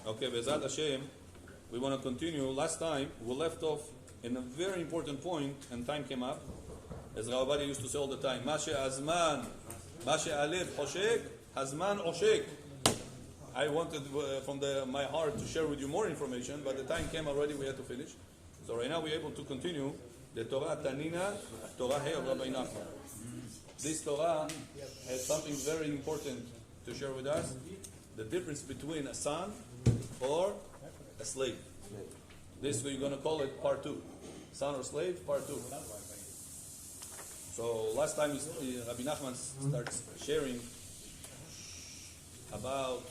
Okay, Bezat Hashem, we want to continue. Last time we left off in a very important point, and time came up. As Ravadi used to say all the time, Mashe Azman, Mashe Alev Hoshek, Hazman Oshek. I wanted from my heart to share with you more information, but the time came already, we had to finish. So right now we're able to continue the Torah Tanina, Torah He of Rabbi Nachman. This Torah has something very important to share with us. The difference between a son or a slave. This we're going to call it part 2. Son or slave, part 2. So last time Rabbi Nachman starts sharing about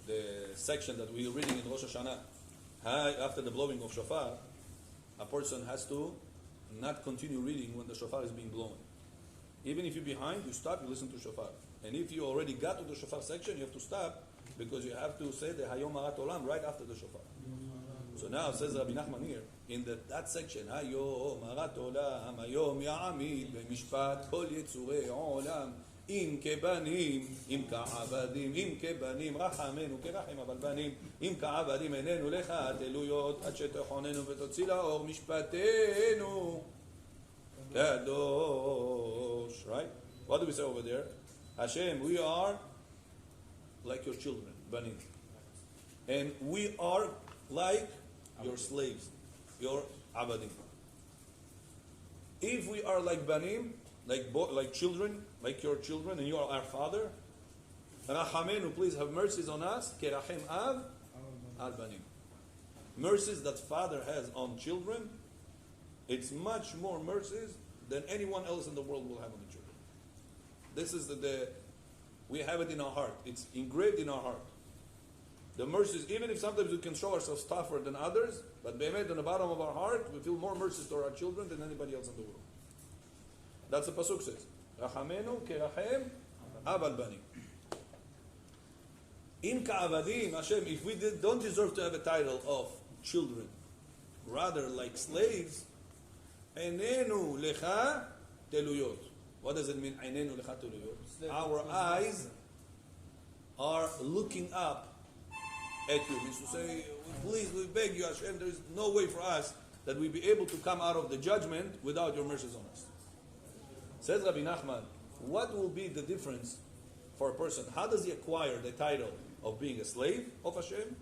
the section that we are reading in Rosh Hashanah. After the blowing of shofar, a person has to not continue reading when the shofar is being blown. Even if you're behind, you stop, you listen to shofar. And if you already got to the shofar section, you have to stop because you have to say the Hayom Marat Olam right after the shofar. So now says Rabbi Nachman here, in that section, Hayom Marat Olam, Hayom Ya'amid, B'mishpat, Kol Yetzurei Olam, Im Kebanim, Im Ka'avadim, Im Kebanim, Rachamenu, Kerachim Aval Banim, Im Ka'avadim, Enenu Lecha, Teluyot, Ad Shetechonenu, V'totzi La'or, Mishpatenu, Kadosh. Right? What do we say over there? Hashem, we are like your children, Banim. And we are like your slaves, your Abadim. If we are like Banim, like children, like your children, and you are our father, Rachamenu, please have mercies on us, Kerachem Av al Banim. Mercies that father has on children, it's much more mercies than anyone else in the world will have on the children. This is we have it in our heart. It's engraved in our heart. The mercies, even if sometimes we can show ourselves tougher than others, but be'emet, in the bottom of our heart, we feel more mercies to our children than anybody else in the world. That's the pasuk says. Rachamenu kerachem aval banim. In ka'avadim, Hashem, if we don't deserve to have a title of children, rather like slaves, enenu lecha teluyot. What does it mean? Einenu lecha teluyot. Our eyes are looking up at you. Means to say, please, we beg you, Hashem, there is no way for us that we be able to come out of the judgment without your mercies on us. Says Rabbi Nachman, what will be the difference for a person? How does he acquire the title of being a slave of Hashem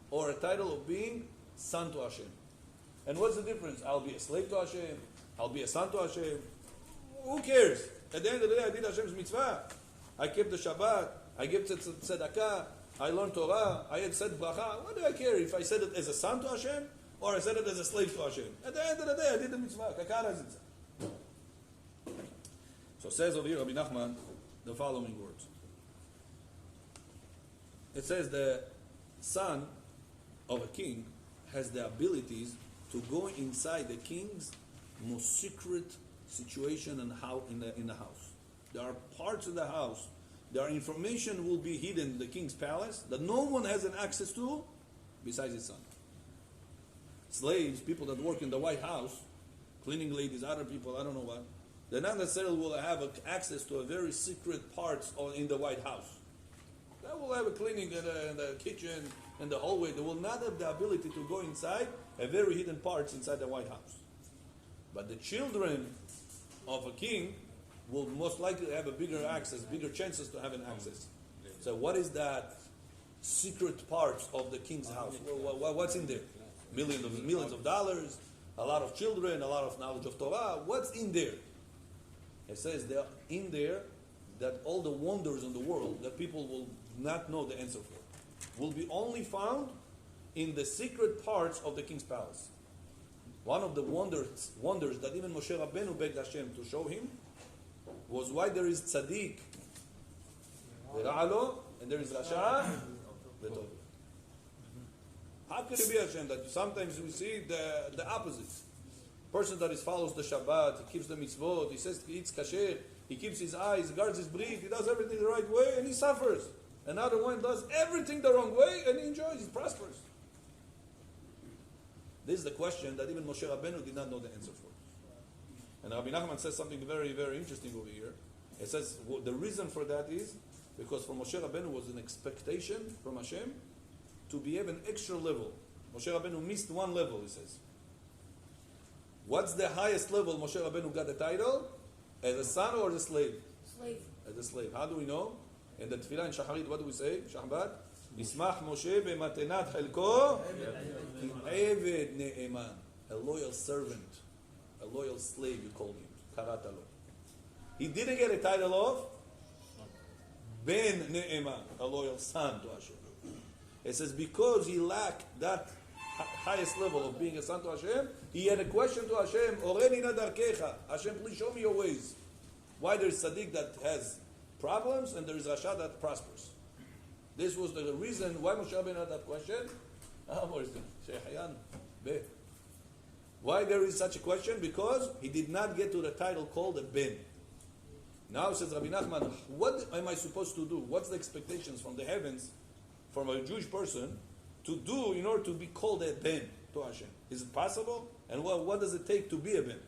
or a title of being son to Hashem? And what's the difference? I'll be a slave to Hashem, I'll be a son to Hashem. Who cares? At the end of the day, I did Hashem's mitzvah. I kept the Shabbat, I gave tzedakah, I learned Torah, I had said bracha. What do I care if I said it as a son to Hashem or I said it as a slave to Hashem? At the end of the day, I did the mitzvah. So says over here Rabbi Nachman the following words. It says the son of a king has the abilities to go inside the king's most secret situation and how in the house. There are parts of the house, there are information will be hidden in the king's palace that no one has an access to besides his son. Slaves, people that work in the White House, cleaning ladies, other people, I don't know what, they not necessarily will have access to a very secret parts in the White House. They will have a cleaning in the kitchen, in the hallway. They will not have the ability to go inside a very hidden parts inside the White House. But the children of a king will most likely have a bigger access, bigger chances to have an access. So what is that secret parts of the king's house? What's in there? Millions of dollars, a lot of children, a lot of knowledge of Torah. What's in there? It says they're in there that all the wonders in the world that people will not know the answer for will be only found in the secret parts of the king's palace. One of the wonders that even Moshe Rabbeinu begged Hashem to show him was why there is tzaddik, v'ra'alo, and there is rasha, v'tov. How could it be, Hashem, that sometimes we see the opposite? Person that follows the Shabbat, he keeps the mitzvot, he says he eats kasher, he keeps his eyes, guards his breath, he does everything the right way, and he suffers. Another one does everything the wrong way, and he enjoys, he prospers. This is the question that even Moshe Rabbeinu did not know the answer for. And Rabbi Nachman says something very, very interesting over here. It says the reason for that is because for Moshe Rabbeinu was an expectation from Hashem to be have an extra level. Moshe Rabbeinu missed one level, he says. What's the highest level Moshe Rabbeinu got the title? As a son or as a slave? Slave. As a slave. How do we know? In the Tefillah in Shacharit, what do we say? Shahbat? Yismach Moshe b'matenat chelko ki eved ne'eman. A loyal servant. A loyal slave, you call him. Karata lo. He didn't get a title of Ben Ne'eman, a loyal son to Hashem. It says because he lacked that highest level of being a son to Hashem, he had a question to Hashem, Oreni na darkecha. Hashem, please show me your ways. Why there is tzaddik that has problems and there is Rasha that prospers. This was the reason why Moshe Rabbeinu had that question. Why there is such a question? Because he did not get to the title called a Ben. Now says Rabbi Nachman, what am I supposed to do? What's the expectations from the heavens, from a Jewish person, to do in order to be called a Ben to Hashem? Is it possible? And what does it take to be a Ben?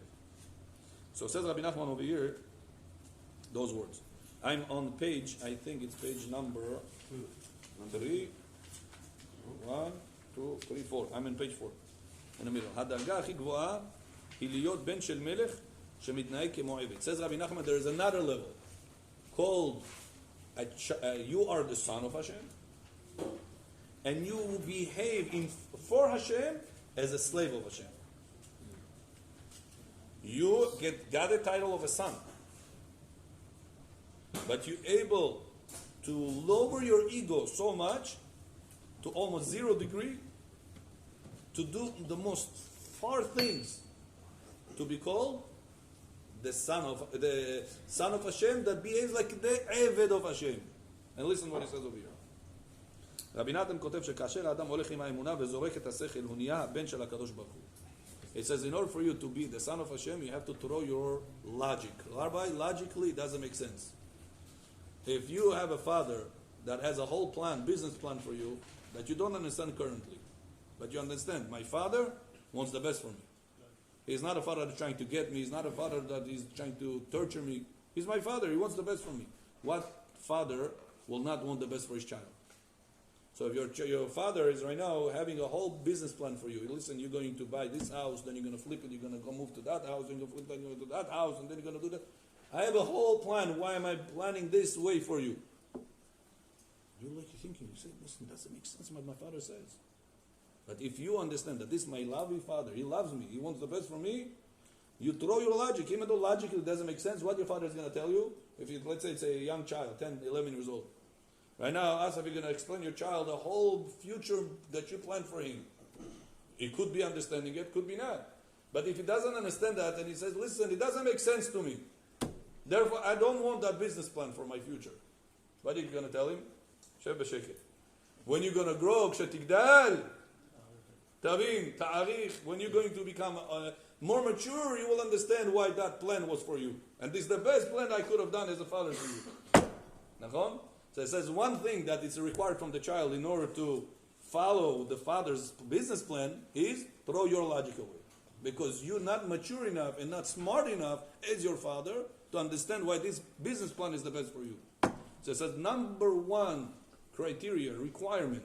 So says Rabbi Nachman over here, those words. I'm on page, I think it's page number 3. 1, 2, 3, 4. I'm in page 4. In the middle. הדרגה הכי גבוהה היא להיות בן של מלך שמתנהג כמו עבד. Says Rabbi Nachman, there is another level called you are the son of Hashem and you behave for Hashem as a slave of Hashem. You got the title of a son, but you're able to lower your ego so much to almost 0 degree to do the most far things to be called the son of Hashem that behaves like the Eved of Hashem. And listen what he says over here. רבי נתן כותב שכאשר האדם הולך עם האמונה וזורק את השכל הוא נהיה הבן של הקדוש ברוך הוא. It says in order for you to be the son of Hashem you have to throw your logic. Logically it doesn't make sense. If you have a father that has a whole plan, business plan for you that you don't understand currently, but you understand, my father wants the best for me. He's not a father that's trying to get me. He's not a father that is trying to torture me. He's my father. He wants the best for me. What father will not want the best for his child? So if your father is right now having a whole business plan for you, listen, you're going to buy this house, then you're going to flip it, you're going to go move to that house, then you're going to flip it, then you're going to do that house, and then you're going to do that. I have a whole plan. Why am I planning this way for you? You're like thinking, you say, listen, it doesn't make sense what my father says. But if you understand that this is my loving father, he loves me, he wants the best for me, you throw your logic, even though logically it doesn't make sense, what your father is going to tell you, if you, let's say it's a young child, 10, 11 years old. Right now, ask if you're going to explain your child the whole future that you planned for him. He could be understanding it, could be not. But if he doesn't understand that and he says, listen, it doesn't make sense to me. Therefore, I don't want that business plan for my future. What are you going to tell him? Sheb b'sheket. When you're going to grow, kshetigdal, Tavin, ta'arich, when you're going to become more mature, you will understand why that plan was for you. And this is the best plan I could have done as a father for you. Nachon? So it says one thing that is required from the child in order to follow the father's business plan is throw your logic away. Because you're not mature enough and not smart enough as your father to understand why this business plan is the best for you. So it says number one criteria, requirement,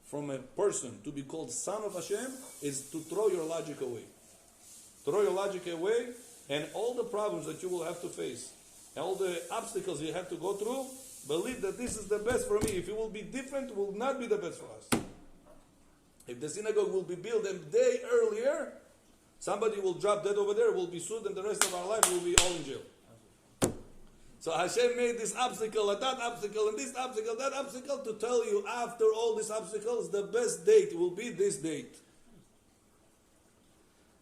from a person to be called son of Hashem is to throw your logic away. Throw your logic away and all the problems that you will have to face, all the obstacles you have to go through, believe that this is the best for me. If it will be different, it will not be the best for us. If the synagogue will be built a day earlier, somebody will drop dead over there, will be sued, and the rest of our life will be all in jail. So Hashem made this obstacle and that obstacle and this obstacle, that obstacle to tell you after all these obstacles, the best date will be this date.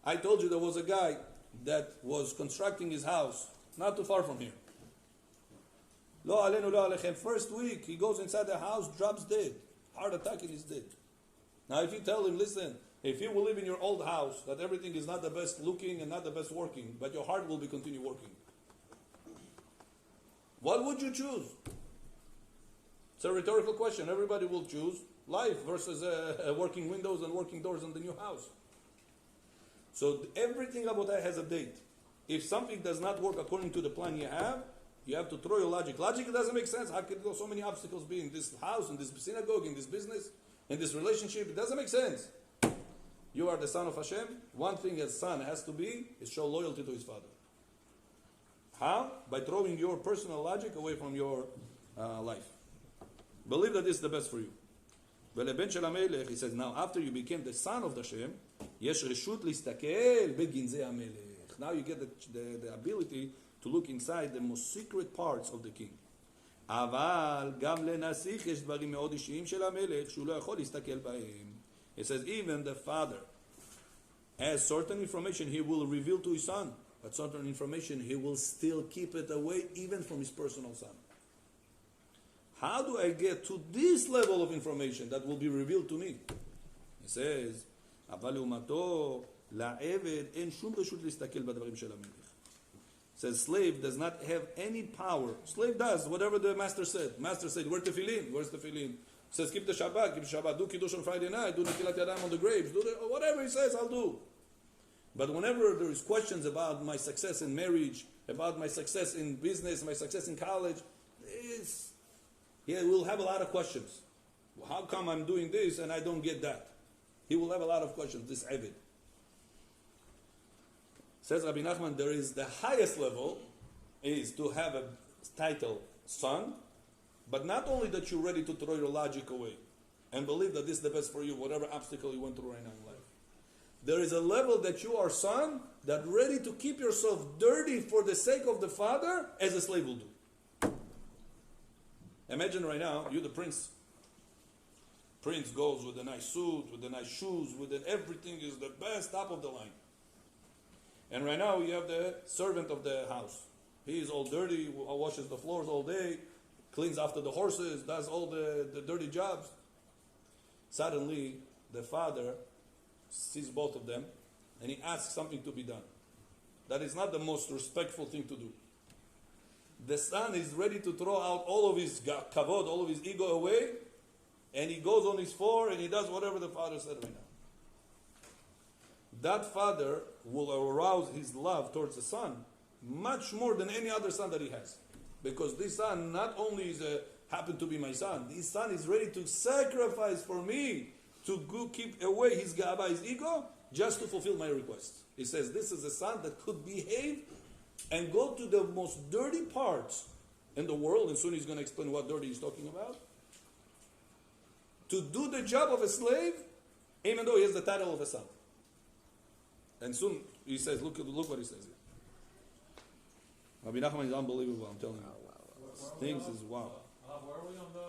I told you there was a guy that was constructing his house not too far from here. Lo alenu lo alechem. First week, he goes inside the house, drops dead. Heart attack and he's dead. Now if you tell him, listen, if you will live in your old house, that everything is not the best looking and not the best working, but your heart will be continue working, what would you choose? It's a rhetorical question. Everybody will choose life versus working windows and working doors in the new house. So everything about that has a date. If something does not work according to the plan you have to throw your logic. Logic doesn't make sense. How could so many obstacles be in this house, in this synagogue, in this business? in this relationship. It doesn't make sense. You are the son of Hashem. One thing a son has to be is show loyalty to his father. How? By throwing your personal logic away from your life. Believe that this is the best for you. ולבן של המלך, he says, now after you became the son of the Hashem, יש רשות להסתכל בגנזי המלך. Now you get the ability to look inside the most secret parts of the king. אבל גם לנסיך יש דברים מאוד אישיים של המלך שהוא לא יכול להסתכל בהם. It says even the father has certain information he will reveal to his son, but certain information he will still keep it away even from his personal son. How do I get to this level of information that will be revealed to me? He says, אבל לעומתו לעבד אין שום רשות להסתכל בדברים של המלך. Says slave does not have any power. Slave does whatever the master said. Master said, where's the tefillin? Where's the tefillin? Says keep the Shabbat, keep the Shabbat. Do Kiddush on Friday night. Do Netilat Yadayim on the grapes. Do whatever he says, I'll do. But whenever there is questions about my success in marriage, about my success in business, my success in college, we'll have a lot of questions. How come I'm doing this and I don't get that? He will have a lot of questions, this Abid. Says Rabbi Nachman, there is the highest level is to have a title, son, but not only that you're ready to throw your logic away and believe that this is the best for you, whatever obstacle you went through right now in life. There is a level that you are son, that ready to keep yourself dirty for the sake of the father, as a slave will do. Imagine right now, you're the prince. Prince goes with a nice suit, with the nice shoes, everything is the best, top of the line. And right now you have the servant of the house. He is all dirty, washes the floors all day, cleans after the horses, does all the dirty jobs. Suddenly, the father sees both of them, and he asks something to be done. That is not the most respectful thing to do. The son is ready to throw out all of his kavod, all of his ego away, and he goes on his floor and he does whatever the father said right now. That father will arouse his love towards the son much more than any other son that he has. Because this son not only is happen to be my son, this son is ready to sacrifice for me to go keep away his gava, his ego, just to fulfill my request. He says this is a son that could behave and go to the most dirty parts in the world, and soon he's going to explain what dirty he's talking about, to do the job of a slave, even though he has the title of a son. And soon he says, look what he says here. Rabbi Nachman is unbelievable, I'm telling you. Things is wow. Where are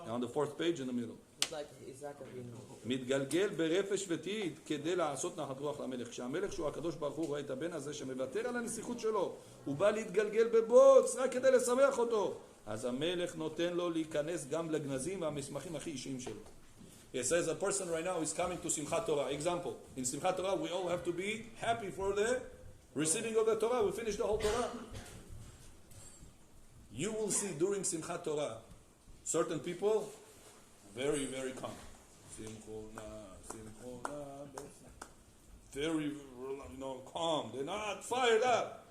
we on the fourth page in the middle. It's like Isaac Avinu. מתגלגל ברפש ותיד כדי לעשות נחת רוח למלך. כשהמלך שהוא הקדוש ברוך הוא רואה את הבן הזה שמוותר על הנסיכות שלו, הוא בא להתגלגל בבוץ רק כדי לשמח אותו. אז המלך נותן לו להיכנס גם לגנזים והמסמכים הכי אישיים שלו. It says a person right now is coming to Simchat Torah. Example, in Simchat Torah we all have to be happy for the receiving of the Torah. We finish the whole Torah. You will see during Simchat Torah certain people very, very calm. Very, calm. They're not fired up.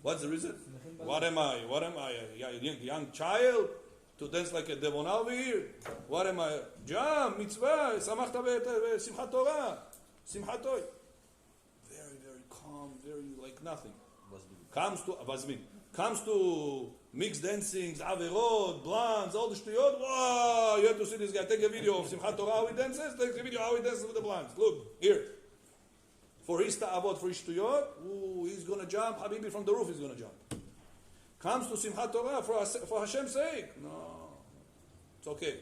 What's the reason? What am I? A young child to dance like a devon over here? What am I? Jam, mitzvah, samachta simchat Torah, simchat Torah. Very, very calm, very like nothing. Comes to mixed dancings, averot, blondes, all the shtuyot. Wow, you have to see this guy. Take a video of Simchat Torah how he dances. Take a video how he dances with the blondes. Look, here. For his ta'avot, for his shtuyot, he's going to jump. Habibi from the roof is going to jump. Comes to Simchat Torah for Hashem's sake. No. It's okay.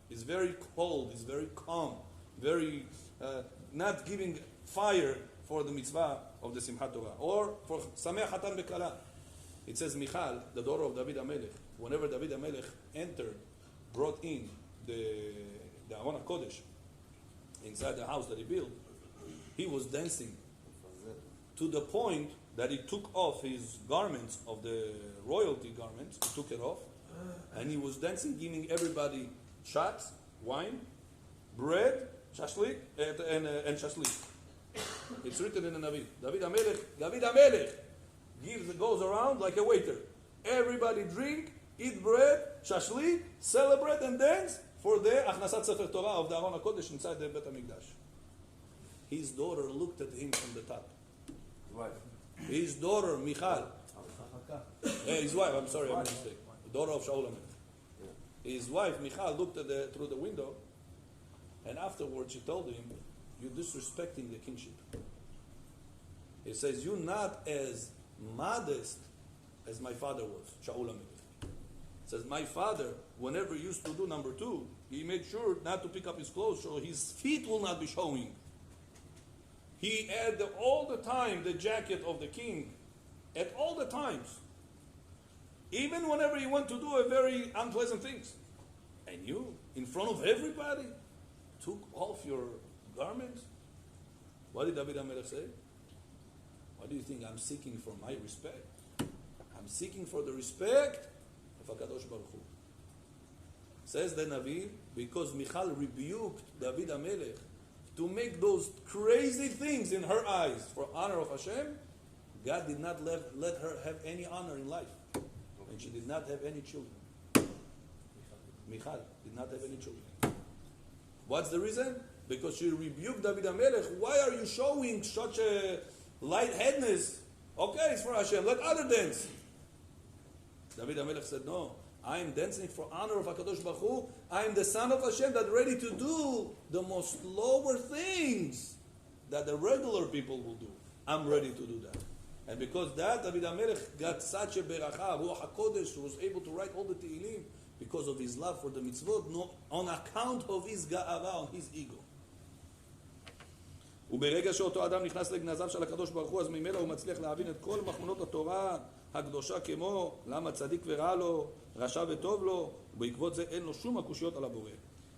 He's very cold. He's very calm. Very not giving fire for the mitzvah of the Simchat Torah. Or for Sameach Hatan Bekala. It says Michal, the daughter of David HaMelech, whenever David HaMelech entered, brought in the Aron HaKodesh inside the house that he built, he was dancing to the point that he took off his garments, of the royalty garments, he took it off, and he was dancing, giving everybody shots, wine, bread, shashlik, and shashlik. It's written in the Navi. David HaMelech, goes around like a waiter. Everybody drink, eat bread, shashlik, celebrate and dance for the Achnasat Sefer Torah of the Aron HaKodesh inside the Bet HaMikdash. His daughter looked at him from the top. Right. His daughter, Michal. His wife, I'm sorry, I made a mistake. The daughter of Shaul HaMelech. His wife, Michal, looked at through the window, and afterwards she told him, "You're disrespecting the kingship." He says, "You're not as modest as my father was, Shaul HaMelech." Says, "My father, whenever he used to do number 2, he made sure not to pick up his clothes so his feet will not be showing. He had all the time the jacket of the king, at all the times. Even whenever he went to do a very unpleasant things. And you, in front of everybody, took off your garments." What did David HaMelech say? What do you think? I'm seeking for my respect? I'm seeking for the respect of HaKadosh Baruch Hu. Says the Navi, because Michal rebuked David HaMelech to make those crazy things in her eyes for honor of Hashem, God did not let her have any honor in life. And she did not have any children. Michal did not have any children. What's the reason? Because she rebuked David HaMelech. Why are you showing such a lightheadedness? Okay, it's for Hashem. Let other dance. David HaMelech said, "No, I am dancing for honor of HaKadosh Baruch Hu. I am the son of Hashem that ready to do the most lower things that the regular people will do. I'm ready to do that." And because that, David HaMelech got such a beracha, Ruach HaKodesh, was able to write all the Tehillim because of his love for the mitzvot, not on account of his ga'ava, on his ego. וברגע שאותו אדם נכנס לגנזיו של הקדוש ברוך הוא, אז ממילא הוא מצליח להבין את כל מחמונות התורה הקדושה כמו למה צדיק ורע לו, רשע וטוב לו, ובעקבות זה אין לו שום הקושיות על הבורא.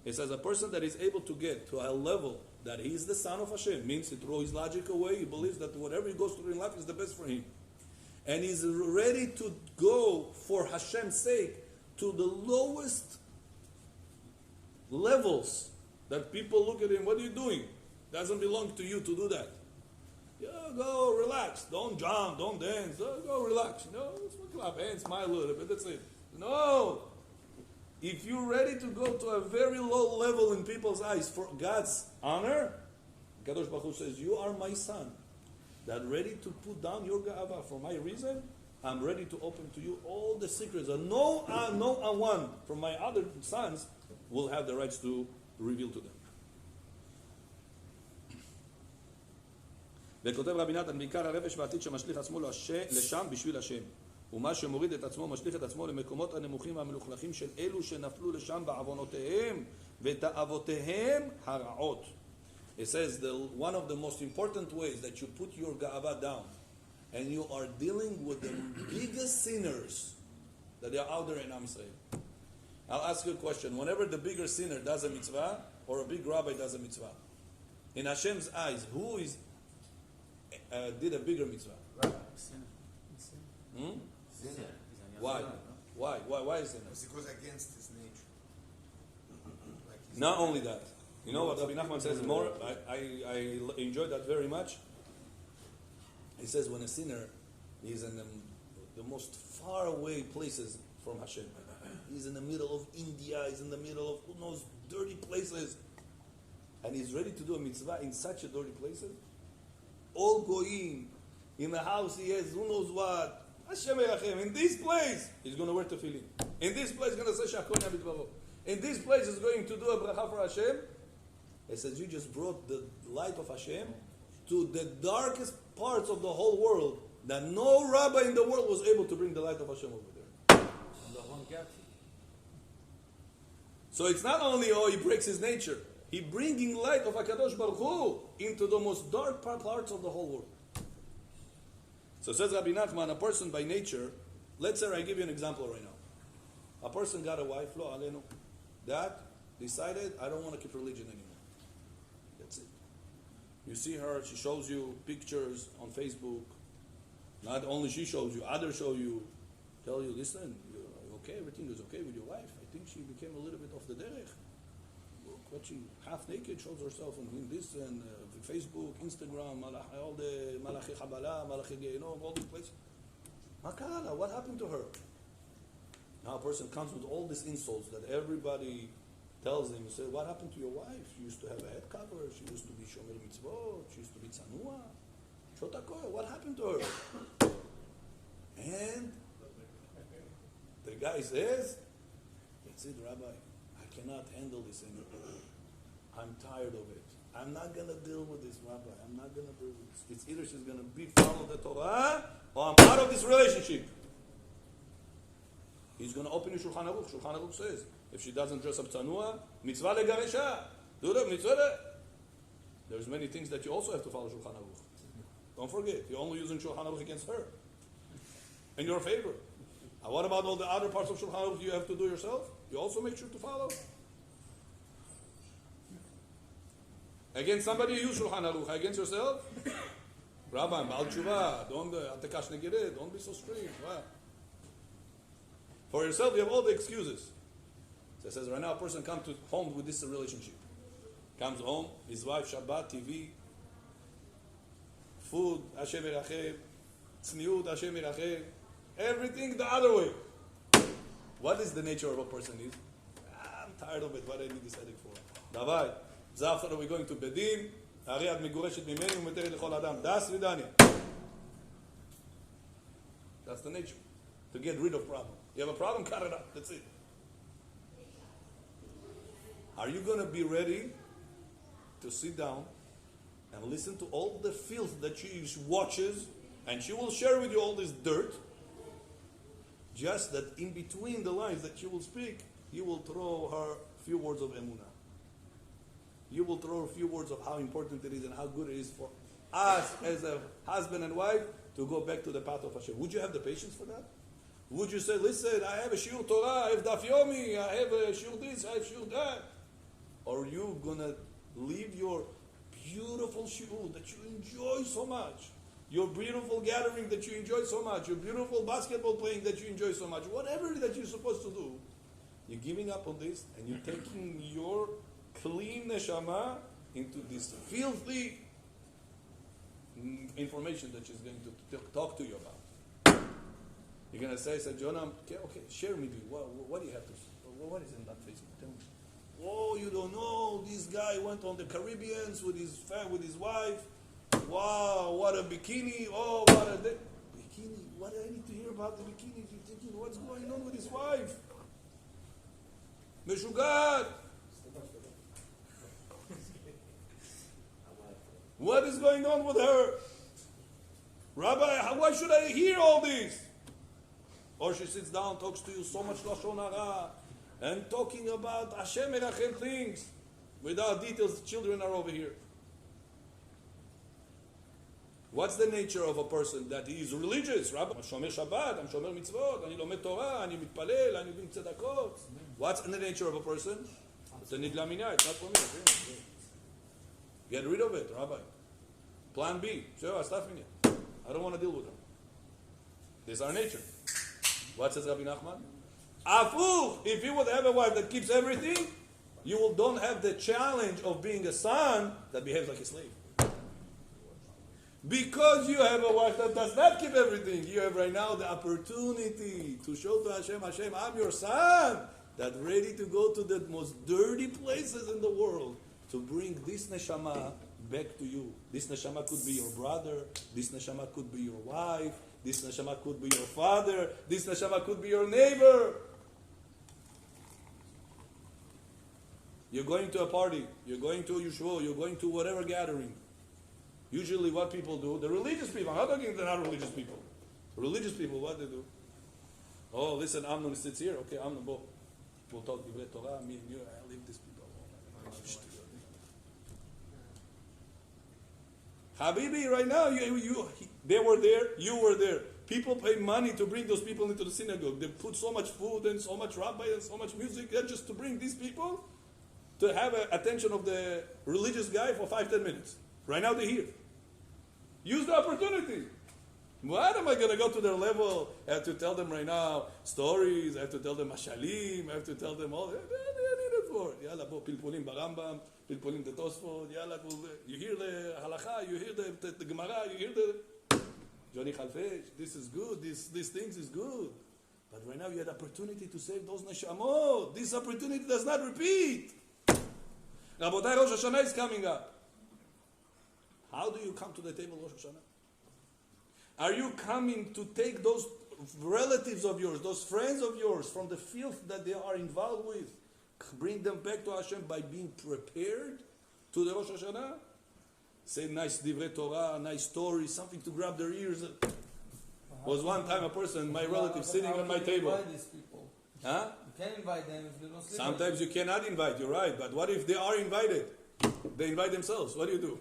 It says a person that is able to get to a level that he is the son of Hashem, means he throws his logic away, he believes that whatever he goes through in life is the best for him. And he's ready to go for Hashem's sake to the lowest levels that people look at him, what are you doing? Doesn't belong to you to do that. Yeah, go relax. Don't jump, don't dance. Go relax. No, clap hands, smile a little bit, that's it. No! If you're ready to go to a very low level in people's eyes for God's honor, Kadosh Baruch Hu says, "You are my son, that ready to put down your ga'ava for my reason. I'm ready to open to you all the secrets, and no one from my other sons will have the rights to reveal to them." וכותב רבי נתן, בעיקר הרפש והעתיד שמשליך עצמו לשם בשביל השם. ומה שמוריד את עצמו, משליך את עצמו למקומות הנמוכים והמלוכלכים של אלו שנפלו לשם בעוונותיהם ותאוותיהם הרעות. It says one of the most important ways that you put your ga'ava down and you are dealing with the biggest sinners that are out there in Am Yisrael. I'll ask you a question. Whenever the bigger sinner does a mitzvah or a big rabbi does a mitzvah, in Hashem's eyes, who is did a bigger mitzvah? Sinner. Why? Why is sinner? Because it goes against his nature. Not only that. You know what Rabbi Nachman says more? I enjoy that very much. He says when a sinner is in the most far away places from Hashem, he's in the middle of India, he's in the middle of who knows dirty places, and he's ready to do a mitzvah in such a dirty places, all goyim, in the house he has who knows what, Hashem Erachem, in this place he's going to wear tefillin. In this place he's going to say Shachon Yabit. In this place he's going to do a bracha for Hashem. He says you just brought the light of Hashem to the darkest parts of the whole world that no rabbi in the world was able to bring the light of Hashem over there. So it's not only he breaks his nature, he bringing light of HaKadosh Baruch Hu into the most dark parts of the whole world. So says Rabbi Nachman, a person by nature, let's say I give you an example right now. A person got a wife, lo alenu, that decided, I don't want to keep religion anymore. That's it. You see her, she shows you pictures on Facebook. Not only she shows you, others show you, tell you, listen, you're okay, everything is okay with your wife. I think she became a little bit off the derech. Look what she half naked shows herself on this and Facebook, Instagram, all the Malachi Habala, Malachi Geinom, all these places. Makala, what happened to her? Now a person comes with all these insults that everybody tells him, he said, what happened to your wife? She used to have a head cover. She used to be shomer mitzvot. She used to be tzanua. Shotakoy, what happened to her? And the guy says, that's it, Rabbi. I cannot handle this anymore. I'm tired of it. I'm not going to deal with this, Rabbi. I'm not going to deal with this. It's either she's going to follow the Torah or I'm out of this relationship. He's going to open your Shulchan Aruch. Shulchan Aruch says, if she doesn't dress up tzanua, mitzvah legaresha. Do the mitzvah. There's many things that you also have to follow Shulchan Aruch. Don't forget, you're only using Shulchan Aruch against her. In your favor. And what about all the other parts of Shulchan Aruch you have to do yourself? You also make sure to follow. Against somebody you use Shulchan Aruch. Against yourself? Rabbi, Baal Tshuva, don't be so strict. Wow. For yourself, you have all the excuses. So it says right now a person comes to home with this relationship. Comes home, his wife, Shabbat, TV, food, Hashem Yeracheh, tzniut, Hashem Yeracheh, everything the other way. What is the nature of a person is? I'm tired of it, what I need this headache for? Davai, Zafar, we're going to Bedin, הרי את מגורשת ממני ומתרת לכל אדם. Das vidanya. That's the nature. To get rid of problem. You have a problem, cut it out. That's it. Are you going to be ready to sit down and listen to all the filth that she watches, and she will share with you all this dirt, just that in between the lines that she will speak, you will throw her a few words of emunah. You will throw a few words of how important it is and how good it is for us as a husband and wife to go back to the path of Hashem. Would you have the patience for that? Would you say, listen, I have a shiur Torah, I have daf yomi, I have a shiur this, I have shiur that? Or are you going to leave your beautiful shiur that you enjoy so much, your beautiful gathering that you enjoy so much, your beautiful basketball playing that you enjoy so much, whatever that you're supposed to do, you're giving up on this and you're taking your clean neshama into this filthy information that she's going to talk to you about. You're going to say, Jonah, okay, share with me. What do you have to say? What is in that Facebook? Tell me. Oh, you don't know. This guy went on the Caribbeans with his wife. Wow, what a bikini. Oh, what a bikini. What do I need to hear about the bikini? You're thinking, what's going on with his wife? Meshugat. What is going on with her? Rabbi, why should I hear all this? Or she sits down, talks to you so much Lashon Hara, and talking about Hashem Erachem things, without details. The children are over here. What's the nature of a person that he is religious? Rabbi, I'm shomer Shabbat, I'm shomer mitzvot, אני לומד Torah, אני מתפלל, אני doing tzedakot. What's in the nature of a person? It's a nidla minya, it's not for me. Get rid of it, Rabbi. Plan B. Sure, I don't want to deal with them. This is our nature. What says Rabbi Nachman? Afuch, if you would have a wife that keeps everything, you don't have the challenge of being a son that behaves like a slave. Because you have a wife that does not keep everything, you have right now the opportunity to show to Hashem, I'm your son, that's ready to go to the most dirty places in the world to bring this neshama back to you. This neshama could be your brother, this neshama could be your wife, this neshama could be your father, this neshama could be your neighbor. You're going to a party, you're going to a yeshiva, you're going to whatever gathering. Usually what people do, the religious people, I'm not talking to not religious people. Religious people, what they do? Oh, listen, Amnon sits here. Okay, Amnon, we'll talk Divrei Torah, me and you, I leave these people. Habibi, right now, they were there, you were there. People pay money to bring those people into the synagogue. They put so much food and so much rabbi and so much music just to bring these people to have attention of the religious guy for 5-10 minutes. Right now they're here. Use the opportunity. What am I going to go to their level? I have to tell them right now stories. I have to tell them mashalim. I have to tell them all. What do I need it for? Yalla, bo pilpulim barambam, pilpulim the Tosfot. Yalla, you hear the halacha, you hear the Gemara, you hear the Johnny Khalfesh. This is good. These things is good. But right now you had opportunity to save those neshamot. This opportunity does not repeat. Rabotai, Rosh Hashanah is coming up. How do you come to the table Rosh Hashanah? Are you coming to take those relatives of yours, those friends of yours, from the filth that they are involved with, bring them back to Hashem by being prepared to the Rosh Hashanah? Say nice divrei Torah, nice stories, something to grab their ears. Was one time a person, my relative, sitting on my table. Invite these people. Huh? You can invite them if they don't sleep. Sometimes you cannot invite, you're right. But what if they are invited? They invite themselves. What do?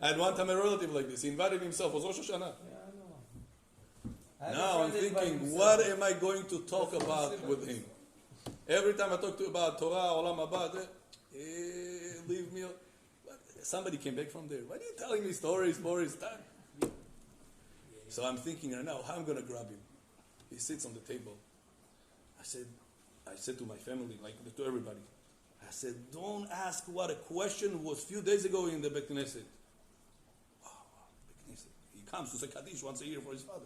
I had one time a relative like this. He invited himself. It was Rosh Hashanah. Yeah, I know. Now I'm thinking, what am I going to talk about with him? Every time I talk to about Torah, Olam Haba, leave me. Somebody came back from there. Why are you telling me stories, Boris? So I'm thinking right now, how I'm going to grab him. He sits on the table. I said to my family, like to everybody, I said, don't ask what a question was a few days ago in the Beit Knesset. Wow, Beit Knesset. He comes to say Kaddish once a year for his father.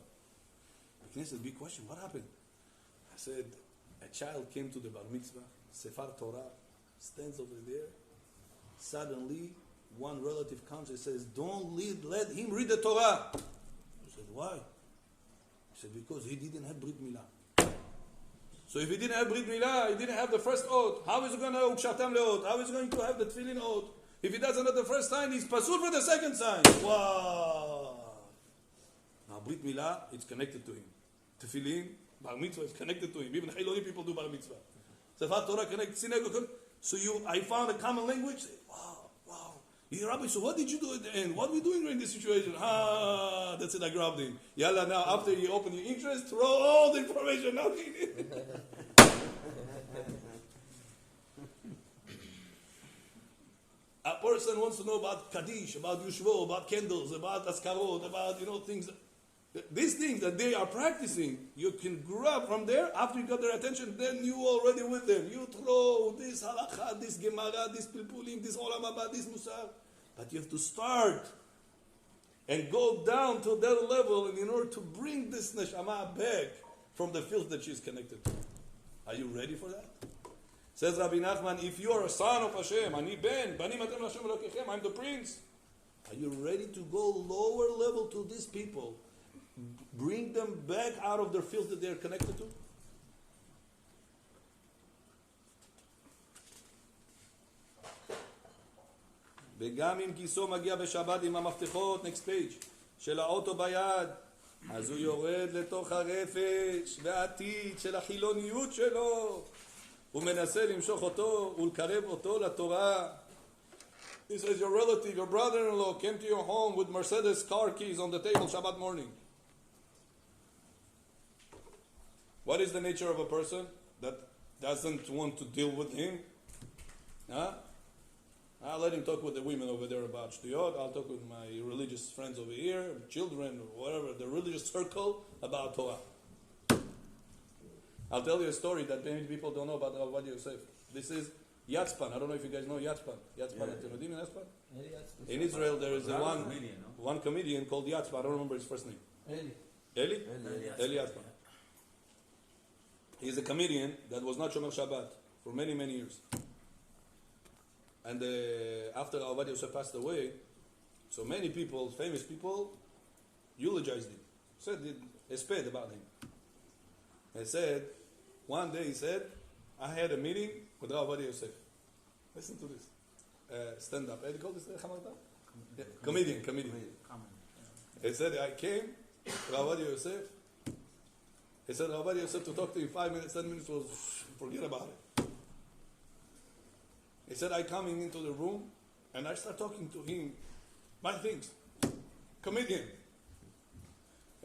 Beit Knesset, big question, what happened? I said, a child came to the Bar Mitzvah, Sefer Torah, stands over there. Suddenly, one relative comes and says, let him read the Torah. I said, why? He said, because he didn't have Brit Milah. So if he didn't have Brit Milah, he didn't have the first oath, how is he going to have Ukshatam Leot? How is he going to have the Tefillin oath? If he doesn't have the first sign, he's pasul for the second sign. Wow! Now Brit Milah, it's connected to him. Tefillin, Bar Mitzvah is connected to him. Even Chiloni people do Bar Mitzvah. Sefer Torah connected, synagogue. So I found a common language. Wow. Yeah, Rabbi, so what did you do at the end? What are we doing during this situation? That's it, I grabbed him. Yalla, now after you open your interest, throw all the information out in it. A person wants to know about Kaddish, about Yushvo, about candles, about Askarot, about, things. These things that they are practicing, you can grab from there. After you got their attention, then you already with them. You throw this halakha, this gemara, this pilpulim, this olam haba, this musar. But you have to start and go down to that level in order to bring this neshama back from the filth that she is connected to. Are you ready for that? Says Rabbi Nachman, if you are a son of Hashem, ani ben, banim atem Hashem Elokechem, I'm the prince. Are you ready to go lower level to these people? Bring them back out of their filth that they are connected to? וגם אם כיסו מגיע בשבת עם המפתחות, next page, של האוטו ביד, אז הוא יורד לתוך הרפש והעתיד של החילוניות שלו. הוא מנסה למשוך אותו ולקרב אותו לתורה. He says, your relative, your brother-in-law came to your home with Mercedes car keys on the table Shabbat morning. What is the nature of a person that doesn't want to deal with him? Huh? I'll let him talk with the women over there about Shtuyot. I'll talk with my religious friends over here, children, whatever, the religious circle about Torah. I'll tell you a story that many people don't know about Rav Ovadia Yosef. This is Yatzpan. I don't know if you guys know Yatzpan. Yatzpan, you know Yatzpan? In Israel, there is one comedian called Yatzpan. I don't remember his first name. Eli Yatzpan. He's a comedian that was not Shomer Shabbat for many, many years. And after Rav Ovadia Yosef passed away, so many people, famous people, eulogized him. Said hesped about him. He said, one day he said, I had a meeting with Rav Ovadia Yosef. Listen to this. Stand up. How do you call this? Yeah. Comedian. He said, I came, Rav Ovadia Yosef. He said, Rav Ovadia Yosef to talk to him 5 minutes, 10 minutes was, forget about it. He said, I coming into the room and I start talking to him my things. Comedian.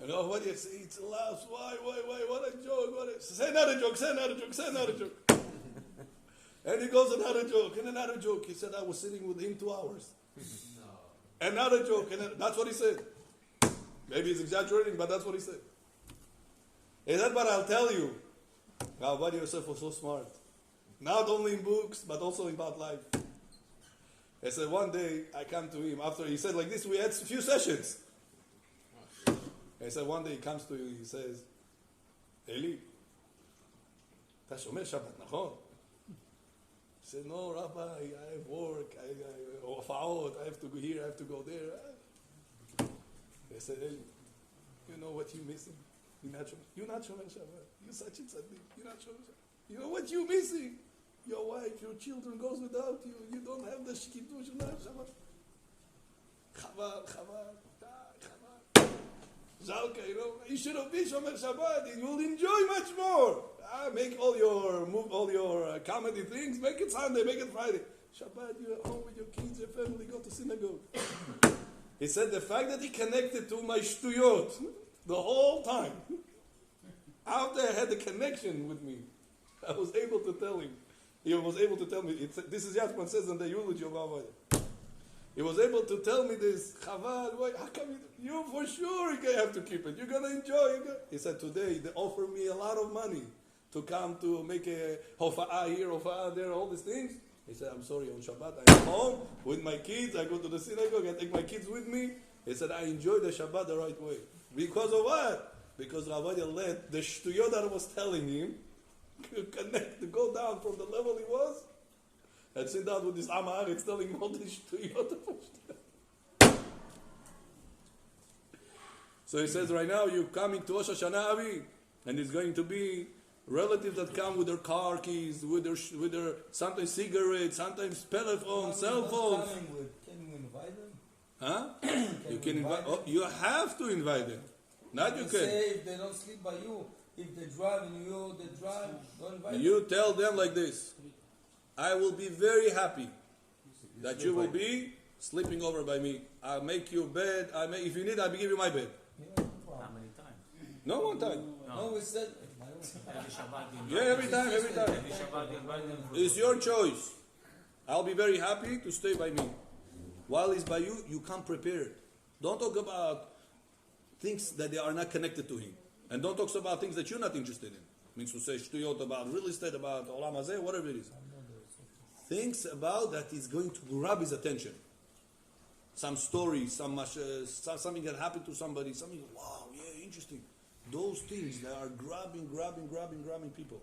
And Rav Ovadia says, he laughs, why, what a joke, say another joke. And he goes, another joke. He said, I was sitting with him 2 hours. No. Another joke, and that's what he said. Maybe he's exaggerating, but that's what he said. He said, but I'll tell you, Rav Ovadia Yosef was so smart. Not only in books, but also about life. He said, one day, I come to him after he said like this, we had a few sessions. He said, one day he comes to you, he says, Eli, אתה שומר שבת, נכון? He said, no, Rabbi, I have work, הופעות, I have to go here, I have to go there. They said, Eli, you know what you're missing? You're not shomer Shabbat. You're such a tzaddik. You're not shomer Shabbat. You know what you're missing? Your wife, your children goes without you. You don't have the shkidush of Shabbat. Chaval. Zalka, you should have been shomer Shabbat. You will enjoy much more. Make all your comedy things. Make it Sunday. Make it Friday. Shabbat, you're at home with your kids, your family. Go to synagogue. He said the fact that he connected to my shtuyot the whole time. After I had the connection with me, I was able to tell him. He was able to tell me. This is Yatman says in the eulogy of Avodah. He was able to tell me this. Chaval, why? How come you for sure you have to keep it? You're gonna enjoy it. He said today they offer me a lot of money to come to make a hofa'ah here, hofa'ah there, all these things. He said, I'm sorry, on Shabbat I'm home with my kids. I go to the synagogue. I take my kids with me. He said I enjoy the Shabbat the right way. Because of what? Because Ravadia let the shtuyot that I was telling him connect, to go down from the level he was, and sit down with this Amar, it's telling him all this shtuyot. So he says, right now you're coming to Rosh Hashanah, Avi, and it's going to be relatives that come with their car keys, with their sometimes cigarettes, sometimes telephones, cell phones. Can you invite them? Huh? You can invite. Oh, you have to invite them. Not you You can. say if they don't sleep by you, if they drive and they drive, don't invite them. You tell them like this: I will be very happy that you will be sleeping over by me. I'll make you a bed. If you need, I'll give you my bed. Yeah, How many times? No one time. no, we said. Every Shabbat you Yeah, every time. Every Shabbat you invite them. It's your choice. I'll be very happy to stay by me. While he's by you, you come prepared. Don't talk about things that they are not connected to him. And don't talk about things that you're not interested in. Means to say shtuyot about real estate, about olam hazeh, whatever it is. Things about that is going to grab his attention. Some story, something that happened to somebody, something, wow, yeah, interesting. Those things that are grabbing people.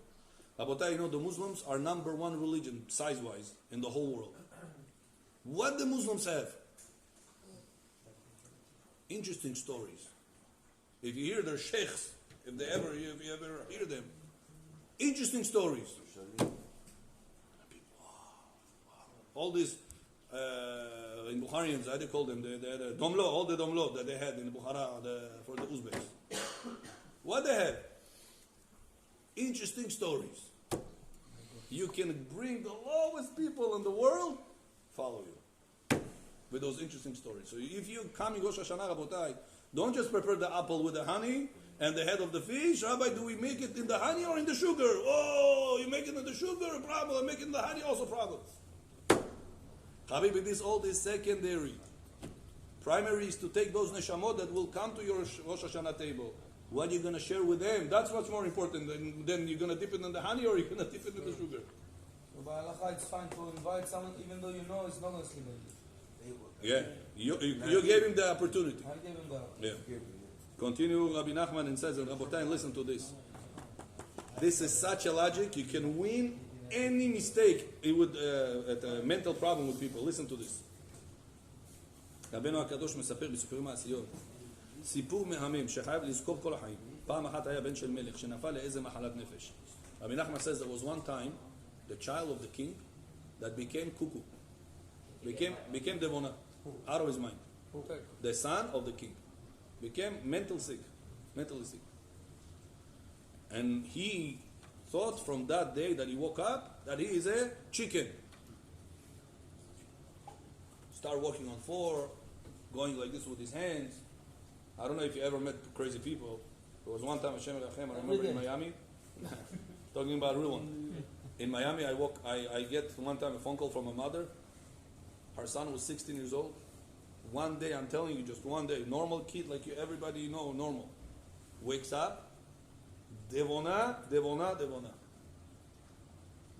Rabotai, the Muslims are number one religion, size-wise, in the whole world. What the Muslims have? Interesting stories. If you hear their sheikhs, if you ever hear them, interesting stories. All these in Bukharians, how do you call them? The domlo, all the domlo that they had in Bukhara for the Uzbeks. What they have? Interesting stories. You can bring the lowest people in the world, follow you. With those interesting stories. So if you come in Rosh Hashanah, Rabotai, don't just prepare the apple with the honey and the head of the fish. Rabbi, do we make it in the honey or in the sugar? Oh, you make it in the sugar, problem. Make it in the honey, also problem. Habibi, all this secondary. Primary is to take those neshamot that will come to your Rosh Hashanah table. What are you going to share with them? That's what's more important. Then you're going to dip it in the honey or you're going to dip it in the sugar. So by halacha, it's fine to invite someone even though you know it's not going to sleep with you. Yeah, you gave him the opportunity. I gave him the. Yeah. Continue Rabbi Nachman and says, Rabotai, listen to this. This is such a logic. You can win any mistake at a mental problem with people. Listen to this. רבנו הקדוש מספר בסיפורים מעשיות. סיפור מהמם שחייב לזכור כל החיים. פעם אחת היה בן של מלך שנפל לאיזה מחלת נפש. Rabbi Nachman says there was one time the child of the king that became cuckoo. Became devona, out of his mind. The son of the king became mentally sick. And he thought from that day that he woke up that he is a chicken. Start walking on four, going like this with his hands. I don't know if you ever met crazy people. There was one time Hashem Elachem, I remember in Miami, talking about a real one. In Miami, I get one time a phone call from a mother. Her son was 16 years old. One day, I'm telling you, just one day, normal kid like you, everybody you know, normal. Wakes up, devona.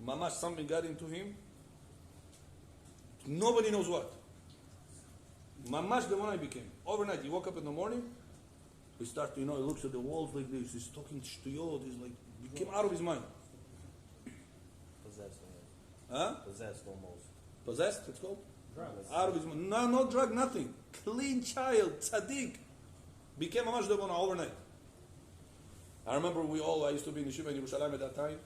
Mamash, something got into him. Nobody knows what. Mamash devona he became. Overnight, he woke up in the morning, He starts, he looks at the walls like this. He's talking shtuyot. He's like, he came out of his mind. Possessed almost. Huh? Possessed almost. Possessed, it's called? Drugs. Out of his mind. No drug, nothing. Clean child, tzaddik. Became a mashdabona overnight. I remember I used to be in Yeshiva in Yerushalayim at that time.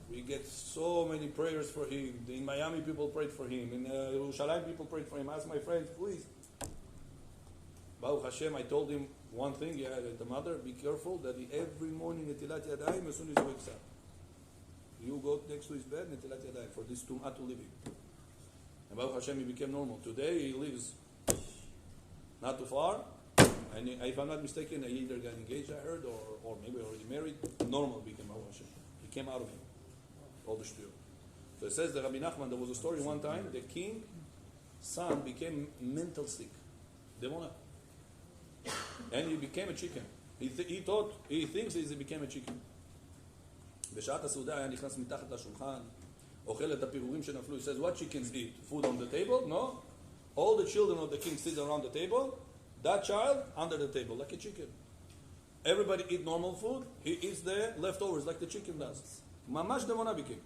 We get so many prayers for him. In Miami, people prayed for him. In Yerushalayim, people prayed for him. I asked my friends, please. Baruch Hashem, I told him one thing, the mother, be careful that every morning, Netilat Yadayim, as soon as he wakes up, you go next to his bed, Netilat Yadayim, for this tum'ah to leave him. And Baruch Hashem, he became normal. Today, he lives not too far. And if I'm not mistaken, he either got engaged, I heard, or maybe already married. Normal became Baruch Hashem. He came out of him. All the shtuyot. So it says that Rabbi Nachman, there was a story one time, the king's son became mental sick. Demona. And he became a chicken. He thinks he became a chicken. בשעת הסעודה היה נכנס מתחת לשולחן, אוכל את הפירורים שנפלו. He says, what chickens eat? Food on the table? No. All the children of the king sit around the table. That child under the table, like a chicken. Everybody eat normal food. He eats the leftovers like the chicken does. ממש דמונה became.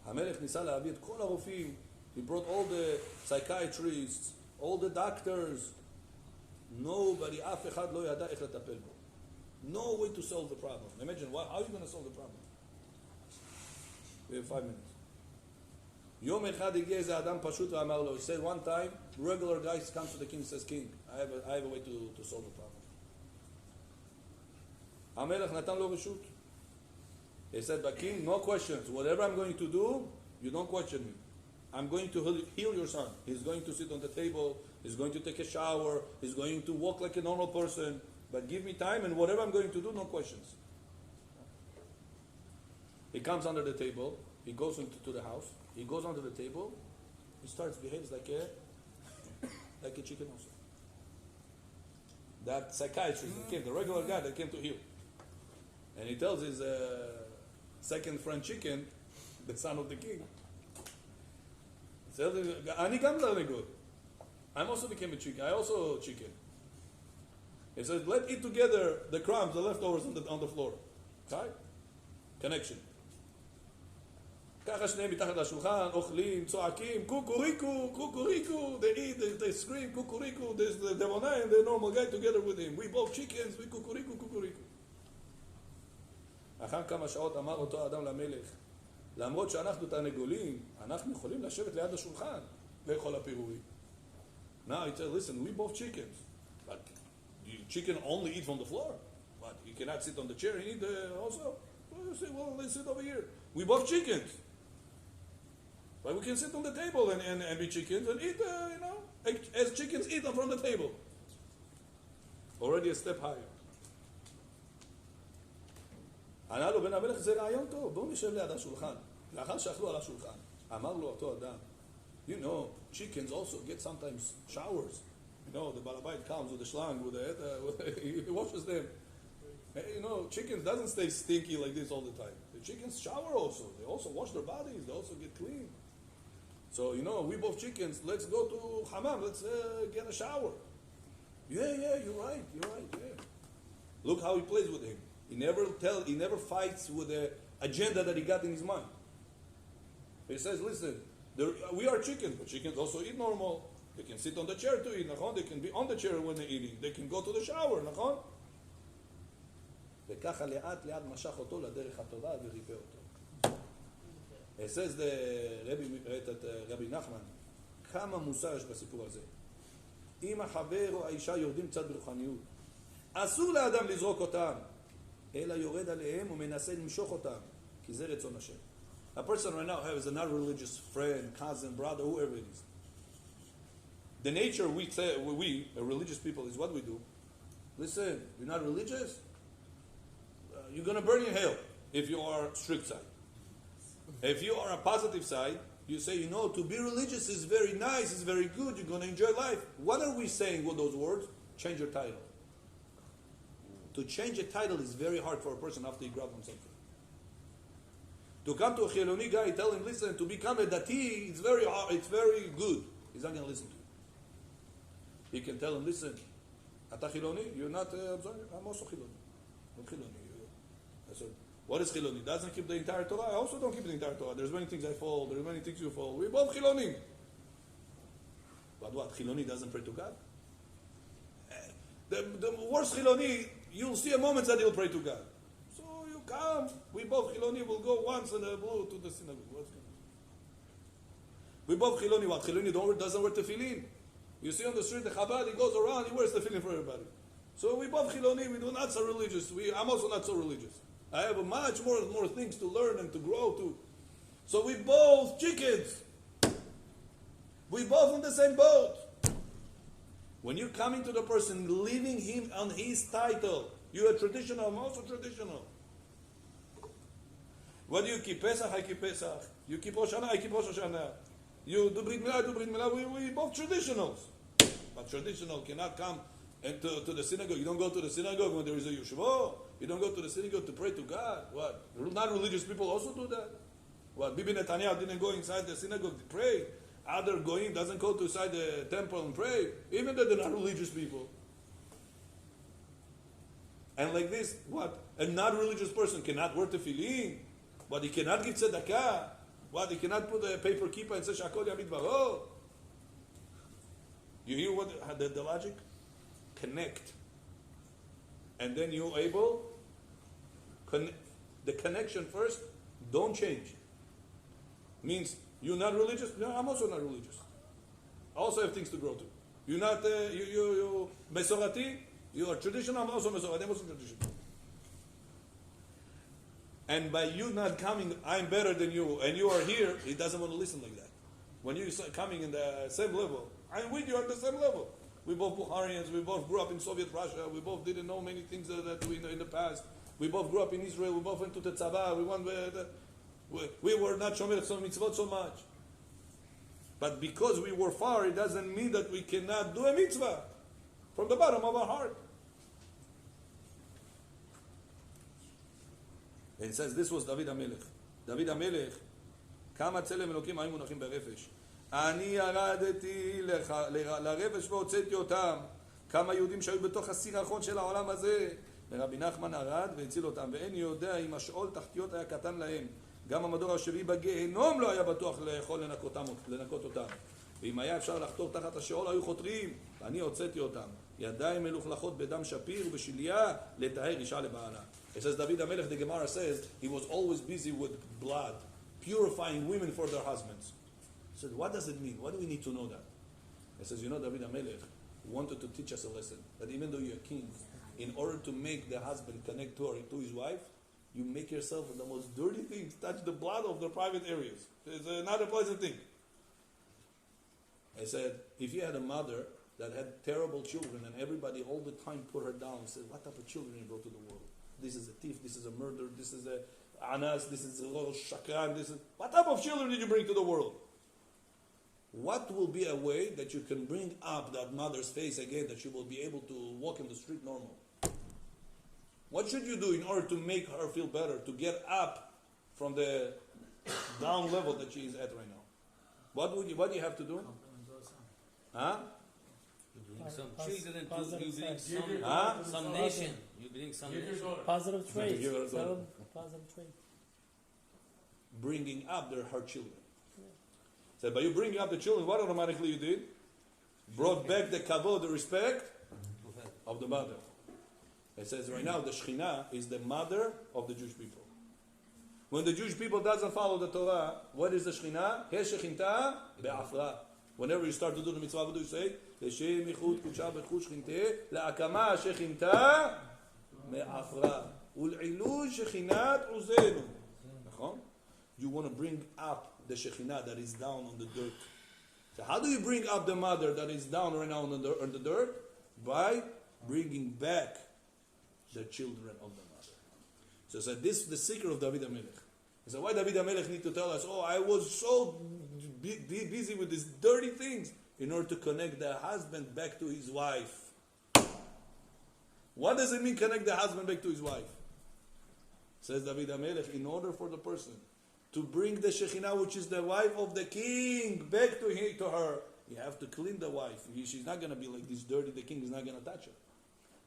המלך ניסה להביא את כל הרופאים. He brought all the psychiatrists, all the doctors. Nobody, אף אחד לא ידע איך לטפל בו. No way to solve the problem. Imagine, how are you going to solve the problem? We have 5 minutes. יום אחד הגיע איזה אדם פשוט ואמר לו, he said one time, regular guy comes to the king and says, king, I have a way to solve the problem. המלך נתן לו רשות. He said, but king, no questions. Whatever I'm going to do, you don't question me. I'm going to heal your son. He's going to sit on the table. He's going to take a shower. He's going to walk like a normal person. But give me time, and whatever I'm going to do, no questions. He comes under the table. He goes into the house. He goes under the table. He behaves like a chicken also. That psychiatrist that came, the regular guy that came to heal. And he tells his second friend chicken, the son of the king, he tells him, "Ani gam good. I also became a chicken. I also chicken." He says, "Let's eat together the crumbs, the leftovers on the floor." Okay? Connection. ככה שניהם מתחת לשולחן, אוכלים, צועקים, קוקוריקו, קוקוריקו, they eat, they scream, קוקוריקו, there's the demona and the normal guy together with him. We both chickens, we קוקוריקו, קוקוריקו. אחר כמה שעות אמר אותו אדם למלך, למרות שאנחנו תרנגולים, אנחנו יכולים לשבת ליד השולחן, לאכול הפירורים. Now he said, listen, we both chickens, but you chicken only eat from the floor, but you cannot sit on the chair and eat also. Well, you say, well, let's sit over here. We both chickens. But we can sit on the table and be chickens and eat, as chickens eat from the table. Already a step higher. ענה לו בן המלך, זה רעיון טוב, בואו נשב ליד השולחן. לאחר שאכלו על השולחן, אמר לו אותו אדם, you know, chickens also get sometimes showers. The balabait comes with the shlang, he washes them. Hey, chickens doesn't stay stinky like this all the time. The chickens shower also. They also wash their bodies. They also get clean. So, we both chickens, let's go to hammam. Let's get a shower. Yeah, you're right, yeah. Look how he plays with him. He never fights with the agenda that he got in his mind. He says, listen, we are chickens, but chickens also eat normal. They can sit on the chair to eat, נכון? They can be on the chair when they're eating. They can go to the shower, נכון? וככה לאט לאט משך אותו לדרך הטובה וריפא אותו. It says רבי נחמן, כמה מוסר יש בסיפור הזה. אם החבר או האישה יורדים קצת ברוחניות, אסור לאדם לזרוק אותם, אלא יורד עליהם ומנסה למשוך אותם, כי זה רצון השם. A person right now has a non-religious friend, cousin, brother, whoever it is. The nature we, religious people, is what we do. Listen, you're not religious? You're going to burn in hell if you are strict side. If you are a positive side, you say, to be religious is very nice, it's very good, you're going to enjoy life. What are we saying with those words? Change your title. To change a title is very hard for a person after he grabs on something. To come to a Cheloni guy, tell him, listen, to become a Dati, it's very hard, it's very good. He's not going to listen to you. He can tell him, listen, Ata Chiloni, you're not, I'm sorry, I'm also Chiloni. I'm Chiloni. I said, what is Chiloni? Doesn't keep the entire Torah. I also don't keep the entire Torah. There's many things I fall. There's many things you fall. We both Chilonim. But what? Chiloni doesn't pray to God? The worst Chiloni, you'll see a moment that he'll pray to God. So you come. We both Chiloni will go once in a blue to the synagogue. What's going on? We both Chiloni. What? Chiloni doesn't wear tefillin. You see on the street, the Chabad, he goes around, he wears tefillin for everybody. So we both Chiloni, we do not so religious. I'm also not so religious. I have much more things to learn and to grow to. So we both chickens. We both in the same boat. When you're coming to the person, leaving him on his title, you are traditional, I'm also traditional. What do you keep? Pesach, I keep Pesach. You keep Rosh Hashanah, I keep Rosh Hashanah. You do Brit Milah, I do Brit Milah. We both traditionals. But traditional cannot come to the synagogue. You don't go to the synagogue when there is a yeshiva. You don't go to the synagogue to pray to God. What? Not religious people also do that. What? Bibi Netanyahu didn't go inside the synagogue to pray. Other goyim doesn't go to inside the temple and pray. Even though they're not religious people. And like this, what? A not-religious person cannot wear tefillin. But he cannot give tzedakah. What? He cannot put a paper kippah and say Shakol Yamid Baro. You hear what the logic? Connect. And then you're able, the connection first, don't change. Means, you're not religious? No, I'm also not religious. I also have things to grow to. You're not, you Mesorati? You are traditional, I'm also Mesorati, I'm also traditional. And by you not coming, I'm better than you, and you are here, he doesn't want to listen like that. When you're coming in the same level, I'm with you at the same level. We both Bukharians, we both grew up in Soviet Russia, we both didn't know many things that we know in the past. We both grew up in Israel, we both went to the Tzabah, we were not Shomer Mitzvot so much. But because we were far, it doesn't mean that we cannot do a mitzvah from the bottom of our heart. And it says this was David HaMelech. David HaMelech, כמה צלם אלוקים היו מונחים ברפש. אני ירדתי לרפש והוצאתי אותם. כמה יהודים שהיו בתוך הסירחון של העולם הזה. ורבי נחמן ירד והציל אותם. ואין יודע אם השאול תחתיות היה קטן להם. גם המדור השביעי בגיהנום לא היה בטוח לאכול לנקות אותם. ואם היה אפשר לחתור תחת השאול היו חותרים. ואני הוצאתי אותם. ידיים מלוכלכות בדם שפיר ובשליה לטהר אישה לבעלה. It says David HaMelech, the Gemara says, he was always busy with blood, purifying women for their husbands. He said, what does it mean? Why do we need to know that? He says, David HaMelech wanted to teach us a lesson, that even though you're a king, in order to make the husband connect to his wife, you make yourself the most dirty things, touch the blood of the private areas. It's not a pleasant thing. He said, if you had a mother that had terrible children and everybody all the time put her down and said, what type of children you brought to the world? This is a thief, this is a murderer, this is a anas, this is a little shakran, this is... What type of children did you bring to the world? What will be a way that you can bring up that mother's face again, that she will be able to walk in the street normal? What should you do in order to make her feel better, to get up from the down level that she is at right now? What do you have to do? Huh? You bring some children, you bring some Huh? nation. You bring some nation. Positive traits. Give her a daughter. Positive traits. Bringing up her children. So by you bringing up the children, what automatically you did? Brought back the kavod, the respect of the mother. It says right now the Shekhinah is the mother of the Jewish people. When the Jewish people doesn't follow the Torah, what is the Shekhinah? He shechinta be'afra. Whenever you start to do the mitzvah, what do you say? Leshem yichud kudsha b'chut shechinte le'akama shechinta me'afra ul'ilu shechinat uzenu. You want to bring up the Shekhinah that is down on the dirt. So how do you bring up the mother that is down right now on the dirt? By bringing back the children of the mother. So this is the secret of David HaMelech. So why David HaMelech need to tell us, I was so busy with these dirty things, in order to connect the husband back to his wife. What does it mean, connect the husband back to his wife? Says David HaMelech, in order for the person to bring the Shekhinah, which is the wife of the king, back to her, You have to clean the wife. She's not going to be like this dirty. The king is not going to touch her.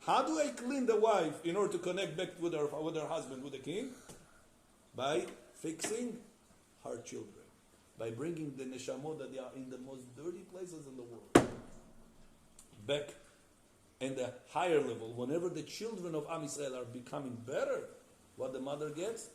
How do I clean the wife in order to connect back with her husband, with the king? By fixing her children. By bringing the neshamot that they are in the most dirty places in the world back in the higher level. Whenever the children of Am Yisrael are becoming better, what the mother gets?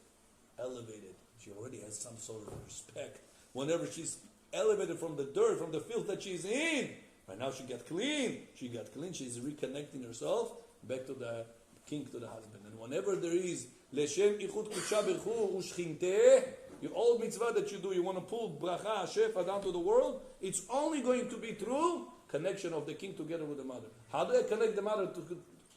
Elevated. She already has some sort of respect. Whenever she's elevated from the dirt, from the filth that she's in, right now she got clean. She's reconnecting herself back to the king, to the husband. And whenever there is Leshem Ichud Kudsha Birchu Ushchinteh, your old mitzvah that you do, you want to pull bracha, shefa down to the world, it's only going to be through connection of the king together with the mother. How do I connect the mother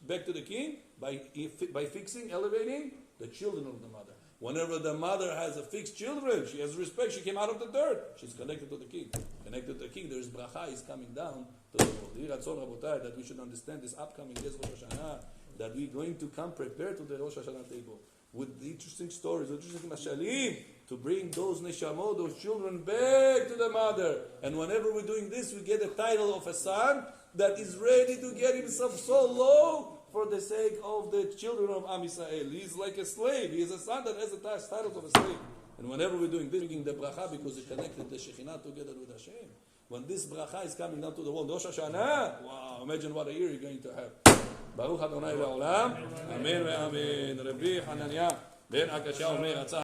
back to the king? By fixing, elevating the children of the mother. Whenever the mother has a fixed children, she has respect, she came out of the dirt, she's connected to the king. Connected to the king, there's bracha is coming down to the world. Here at Tzon Rabotai, that we should understand this upcoming days of Rosh Hashanah, that we're going to come prepared to the Rosh Hashanah table with the interesting stories, interesting mashalim, to bring those neshamot, those children back to the mother. And whenever we're doing this, we get a title of a son that is ready to get himself so low for the sake of the children of Am Yisrael. He's like a slave. He is a son that has the title of a slave. And whenever we're doing this, we're doing the bracha because it connected the Shekhinah together with Hashem. When this bracha is coming down to the world, Rosh Hashanah, wow, imagine what a year you're going to have. Baruch Adonai Le'olam, Amen ve'amen. Rabbi Hananiah ben Akashya Omer,